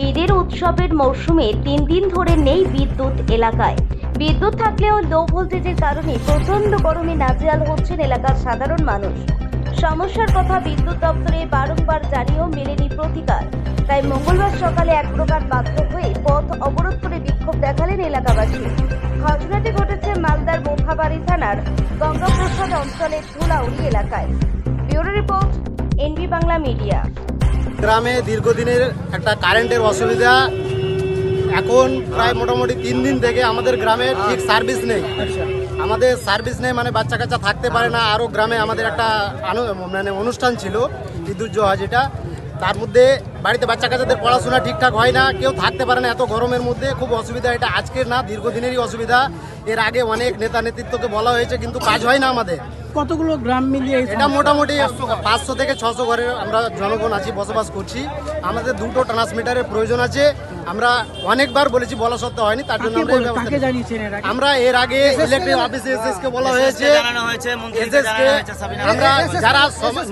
ঈদের উৎসবের মরশুমে 3 দিন ধরে নেই বিদ্যুৎ এলাকায়। বিদ্যুৎ থাকলেও লো ভোল্টেজের কারণে প্রচন্ড গরমে নাজেহাল হচ্ছেন এলাকার সাধারণ মানুষ। সমস্যার কথা বিদ্যুৎ দপ্তরে বারংবার জানিয়েও মেলেনি প্রতিকার। তাই মঙ্গলবার সকালে এক প্রকার বাধ্য হয়ে পথ অবরোধ করে বিক্ষোভ দেখালেন এলাকাবাসী। ঘটনাটি ঘটেছে মালদার মোথাবাড়ি থানার গঙ্গাপ্রসাদ অঞ্চলের ধুলাউড়ি এলাকায়। Bureau report, NB Bangla media. গ্রামে দীর্ঘদিনের একটা কারেন্টের অসুবিধা। এখন প্রায় মোটামুটি 3 দিন থেকে আমাদের গ্রামে ঠিক সার্ভিস নেই। আমাদের সার্ভিস নেই মানে বাচ্চা কাচ্চা থাকতে পারে না। আরও গ্রামে আমাদের একটা মানে অনুষ্ঠান ছিল বিদ্যুৎ জোহা, যেটা তার মধ্যে বাড়িতে বাচ্চা কাচ্চাদের পড়াশোনা ঠিকঠাক হয় না, কেউ থাকতে পারে না এত গরমের মধ্যে। খুব অসুবিধা। এটা আজকের না, দীর্ঘদিনেরই অসুবিধা। এর আগে অনেক নেতা নেতৃত্বকে বলা হয়েছে, কিন্তু কাজ হয় না আমাদের। কতগুলো গ্রাম মিলিয়ে এটা মোটামুটি 500 থেকে 600 ঘরের আমরা জনগণ আছি, বসবাস করছি। আমাদের 2টো ট্রান্সমিটারের প্রয়োজন আছে। আমরা অনেকবার বলেছি, বলা সত্ত্বেও হয়নি। তার জন্য আমরা এর আগে ইলেকট্রিক অফিসে এসএসকে বলা হয়েছে, এসএসকে আমরা যারা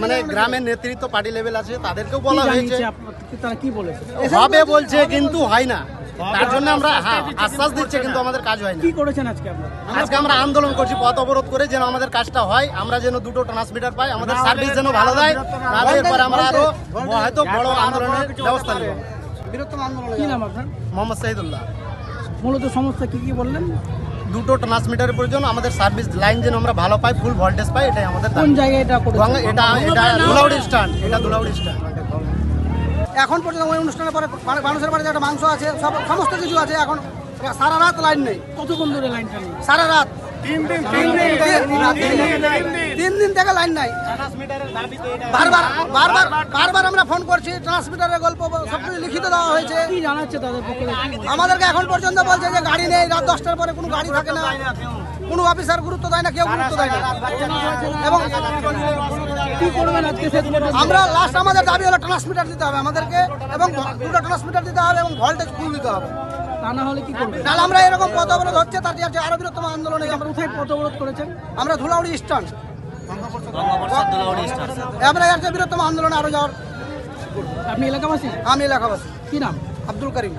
মানে গ্রামের নেতৃত্ব পার্টি লেভেল আছে তাদেরকেও বলা হয়েছে, হবে বলছে কিন্তু হয় না। তার জন্য আমরা আশ্বাস দিচ্ছে, কিন্তু আমাদের কাজ হয় না। কি করেছেন আজকে আপনারা? আজকে আমরা আন্দোলন করছি, পথ অবরোধ করে, যেন আমাদের কাজটা হয়। আমরা যেন 2টো ট্রান্সমিটার পাই, আমাদের সার্ভিস যেন ভালো দেয়। তাহলে এরপর আমরা আরো হয়তো বড় আন্দোলনের ব্যবস্থা নেব। বৃহত্তম আন্দোলন। কি নাম আপনার? মোহাম্মদ সাইদুল্লাহ। মূলত সমস্যা কি বললেন? 2টো ট্রান্সমিটারের প্রয়োজন, আমাদের সার্ভিস লাইন যেন আমরা ভালো পাই, ফুল ভোল্টেজ পাই, এটাই আমাদের দাবি। কোন জায়গায় এটা করেছেন? এটা ধুলাউড়ি স্ট্যান্ড। এটা ধুলাউড়ি স্ট্যান্ড। এখন পর্যন্ত ওই অনুষ্ঠানের পরে মানুষের বাড়িতে একটা মাংস আছে, সমস্ত কিছু আছে। এখন সারা রাত লাইন নেই। কতক্ষণ ধরে লাইনটা নেই? সারা রাত 3 দিন থেকে লাইন নাই। বারবার আমরা ফোন করছি, ট্রান্সমিটারের গল্প সবকিছু লিখিত দেওয়া হয়েছে। কি জানাচ্ছে তাদের পক্ষে? আমাদেরকে এখন পর্যন্ত বলছে যে গাড়ি নেই, রাত 10টার পরে কোনো গাড়ি থাকে না, কোনো অফিসার গুরুত্ব দেয় না, কেউ গুরুত্ব দেয় না। এবং কি করবেন আজকে? আমরা লাস্ট আমাদের দাবি হলো ট্রান্সমিটার দিতে হবে আমাদেরকে, এবং 2টো ট্রান্সমিটার দিতে হবে, এবং ভোল্টেজ ফুল দিতে হবে। তা না হলে কি করবেন? তাহলে আমরা এরকম পথ অবরোধ হচ্ছে, তার যে আরো বৃহত্তম আন্দোলনে আমরা কোথায় পথ অবরোধ করেছেন? আমরা ধুলাউড়ি স্ট্যান্ড, আমরা এর যে বৃহত্তম আন্দোলনে আরো যাওয়ার। আপনি এলাকাবাসী? আমি এলাকাবাসী। কি নাম? আব্দুল করিম।